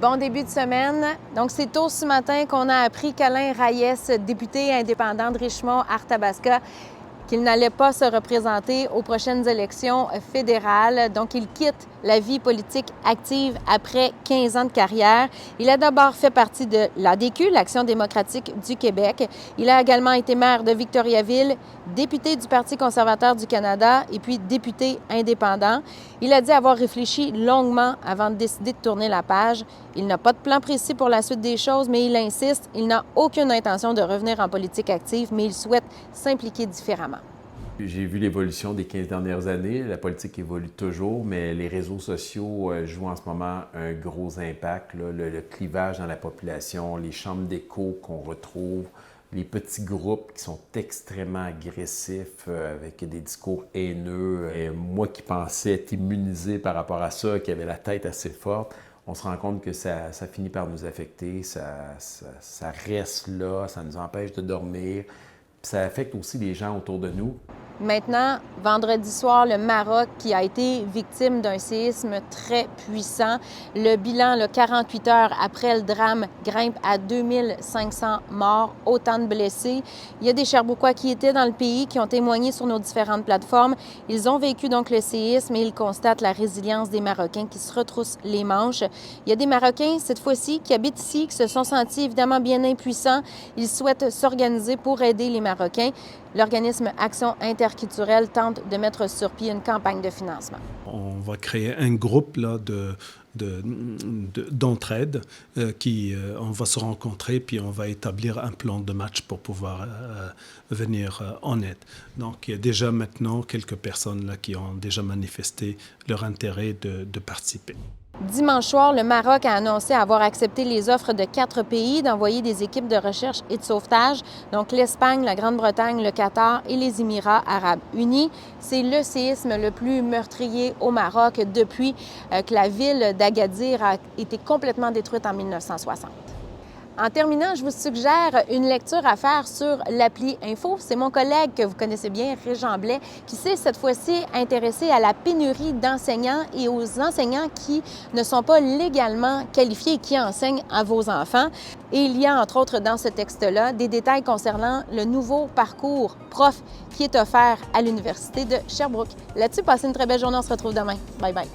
Bon début de semaine. Donc, c'est tôt ce matin qu'on a appris qu'Alain Reyes, député indépendant de Richmond-Arthabasca, qu'il n'allait pas se représenter aux prochaines élections fédérales. Donc, il quitte la vie politique active après 15 ans de carrière. Il a d'abord fait partie de l'ADQ, l'Action démocratique du Québec. Il a également été maire de Victoriaville, député du Parti conservateur du Canada et puis député indépendant. Il a dit avoir réfléchi longuement avant de décider de tourner la page. Il n'a pas de plan précis pour la suite des choses, mais il insiste, il n'a aucune intention de revenir en politique active, mais il souhaite s'impliquer différemment. J'ai vu l'évolution des 15 dernières années. La politique évolue toujours, mais les réseaux sociaux jouent en ce moment un gros impact. Le clivage dans la population, les chambres d'écho qu'on retrouve, les petits groupes qui sont extrêmement agressifs avec des discours haineux. Et moi qui pensais être immunisé par rapport à ça, qui avait la tête assez forte, on se rend compte que ça finit par nous affecter, ça reste là, ça nous empêche de dormir. Puis ça affecte aussi les gens autour de nous. Maintenant, vendredi soir, le Maroc qui a été victime d'un séisme très puissant. Le bilan, 48 heures après le drame, grimpe à 2500 morts, autant de blessés. Il y a des Sherbrookois qui étaient dans le pays, qui ont témoigné sur nos différentes plateformes. Ils ont vécu donc le séisme et ils constatent la résilience des Marocains qui se retroussent les manches. Il y a des Marocains, cette fois-ci, qui habitent ici, qui se sont sentis évidemment bien impuissants. Ils souhaitent s'organiser pour aider les Marocains. L'organisme Action interculturelle tente de mettre sur pied une campagne de financement. On va créer un groupe là, d'entraide on va se rencontrer puis on va établir un plan de match pour pouvoir venir en aide. Donc il y a déjà maintenant quelques personnes là, qui ont déjà manifesté leur intérêt de participer. Dimanche soir, le Maroc a annoncé avoir accepté les offres de 4 pays d'envoyer des équipes de recherche et de sauvetage, donc l'Espagne, la Grande-Bretagne, le Qatar et les Émirats arabes unis. C'est le séisme le plus meurtrier au Maroc depuis que la ville d'Agadir a été complètement détruite en 1960. En terminant, je vous suggère une lecture à faire sur l'appli Info. C'est mon collègue que vous connaissez bien, Régent Blais, qui s'est cette fois-ci intéressé à la pénurie d'enseignants et aux enseignants qui ne sont pas légalement qualifiés et qui enseignent à vos enfants. Et il y a, entre autres, dans ce texte-là, des détails concernant le nouveau parcours prof qui est offert à l'Université de Sherbrooke. Là-dessus, passez une très belle journée. On se retrouve demain. Bye bye.